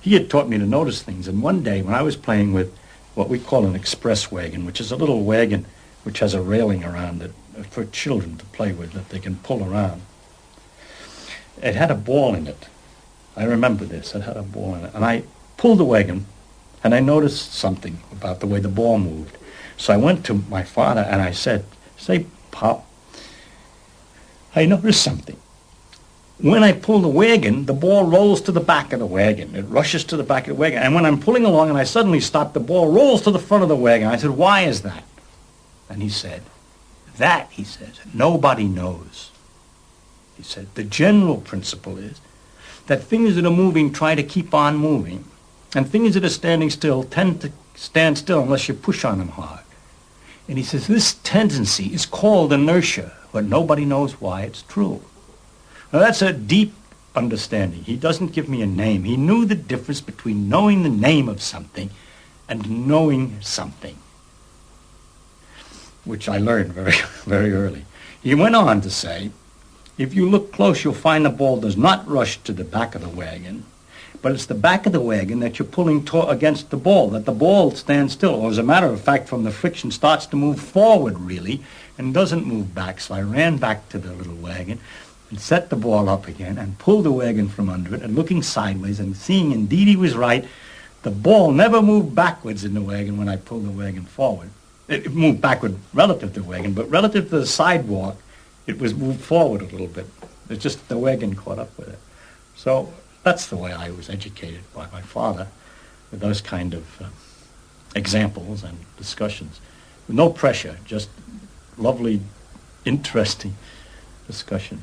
He had taught me to notice things, and one day when I was playing with what we call an express wagon, which is a little wagon which has a railing around it for children to play with that they can pull around, it had a ball in it. I remember this. It had a ball in it. And I pulled the wagon, and I noticed something about the way the ball moved. So I went to my father, and I said, "Say, Pop, I noticed something. When I pull the wagon, the ball rolls to the back of the wagon. It rushes to the back of the wagon. And when I'm pulling along and I suddenly stop, the ball rolls to the front of the wagon." I said, "Why is that?" And he said, "That," he says, "nobody knows." He said, "The general principle is that things that are moving try to keep on moving, and things that are standing still tend to stand still unless you push on them hard." And he says, "This tendency is called inertia, but nobody knows why it's true." Now that's a deep understanding. He doesn't give me a name. He knew the difference between knowing the name of something and knowing something, which I learned very, very early. He went on to say, if you look close, you'll find the ball does not rush to the back of the wagon, but it's the back of the wagon that you're pulling against the ball, that the ball stands still, or as a matter of fact, from the friction, starts to move forward, really, and doesn't move back. So I ran back to the little wagon and set the ball up again and pulled the wagon from under it, and looking sideways and seeing indeed he was right, the ball never moved backwards in the wagon when I pulled the wagon forward. It moved backward relative to the wagon, but relative to the sidewalk, it was moved forward a little bit. It's just the wagon caught up with it. So that's the way I was educated by my father, with those kind of examples and discussions. With no pressure, just lovely, interesting discussions.